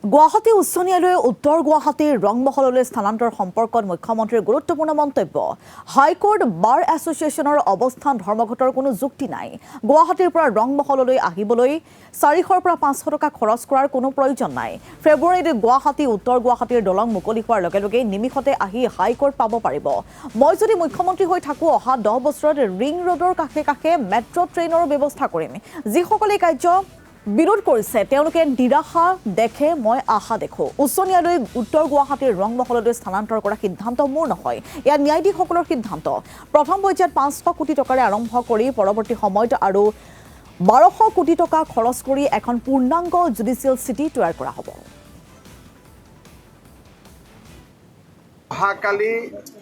গুৱাহাটী উচ্চ ন্যায়ালয়ে উত্তৰ গুৱাহাটীৰ ৰংমহললৈ স্থানান্তৰ সম্পৰ্কত মুখ্যমন্ত্ৰীৰ গুৰুত্বপূৰ্ণ মন্তব্য। হাইকোৰ্ট বাৰ এছ'চিয়েশ্যনৰ অৱস্থান ধৰ্মঘটৰ কোনো যুক্তি নাই। গুৱাহাটীৰ পৰা ৰংমহললৈ আহিবলৈ 400ৰ পৰা 500 টকা খৰচ কৰাৰ কোনো প্ৰয়োজন নাই। ফেব্ৰুৱাৰীত গুৱাহাটী উত্তৰ গুৱাহাটীৰ দলং মুকলি হোৱাৰ লগে লগে নিমিষতে আহি হাইকোৰ্ট পাব পাৰিব। মই যদি মুখ্যমন্ত্ৰী হৈ থাকোঁ অহা 10 বছৰত ৰিং ৰোডৰ কাষে কাষে মেট্ৰ' ট্ৰেইনৰ ব্যৱস্থা কৰিম। যিসকলে কাৰ্য বিৰোধ কৰিছে তেওঁলোকে নিৰাশা দেখে, মই আশা দেখো। উচ্চ ন্যায়ালয়ে উত্তৰ গুৱাহাটীৰ ৰংমহললৈ স্থানান্তৰ কৰা সিদ্ধান্ত মোৰ নহয়, এয়া ন্যায়াধীশসকলৰ সিদ্ধান্ত। প্ৰথম পৰ্যায়ত 500 কোটি টকাৰে আৰম্ভ কৰি পৰৱৰ্তী সময়ত আৰু 1200 কোটি টকা খৰচ কৰি এখন পূৰ্ণাংগ জুডিচিয়েল চিটি তৈয়াৰ কৰা হ'ব। অহাকালি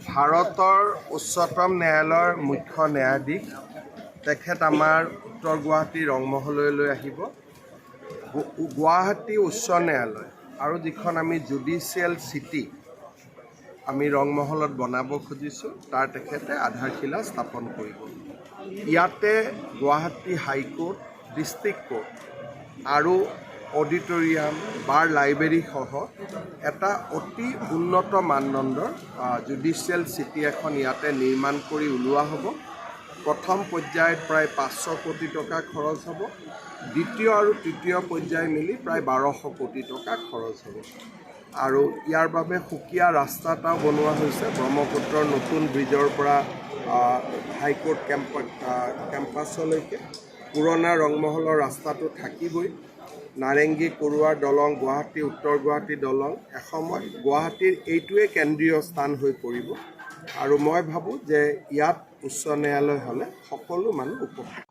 ভাৰতৰ উচ্চতম ন্যায়ালয়ৰ মুখ্য ন্যায়াধীশ তেখেত আমাৰ উত্তৰ গুৱাহাটী ৰংমহললৈ আহিব। গুৱাহাটী উচ্চ ন্যায়ালয় আৰু যিখন আমি জুডিচিয়েল চিটি আমি ৰংমহলত বনাব খুজিছোঁ তাৰ তেখেতে আধাৰশিলা স্থাপন কৰিব। ইয়াতে গুৱাহাটী হাইকোৰ্ট, ডিষ্ট্ৰিক্ট কোৰ্ট আৰু অডিটৰিয়াম, বাৰ লাইব্ৰেৰী সহ এটা অতি উন্নত মানদণ্ডৰ জুডিচিয়েল চিটি এখন ইয়াতে নিৰ্মাণ কৰি উলিওৱা হ'ব। প্ৰথম পৰ্যায়ত প্ৰায় 500 কোটি টকা খৰচ হ'ব। দ্বিতীয় আৰু তৃতীয় পৰ্যায় মিলি প্ৰায় 1200 কোটি টকা খৰচ হ'ব। আৰু ইয়াৰ বাবে সুকীয়া ৰাস্তা এটাও বনোৱা হৈছে। ব্ৰহ্মপুত্ৰৰ নতুন ব্ৰিজৰ পৰা হাইকোৰ্ট কেম্পাছলৈকে পুৰণা ৰংমহলৰ ৰাস্তাটো থাকিবই। নাৰেংগী কৰোৱাৰ দলং, গুৱাহাটী উত্তৰ গুৱাহাটী দলং, এসময়ত গুৱাহাটীৰ এইটোৱে কেন্দ্ৰীয় স্থান হৈ পৰিব। আৰু মই ভাবোঁ যে ইয়াত উচ্চ ন্যায়ালয় হ'লে সকলো মানুহ উপকৃত।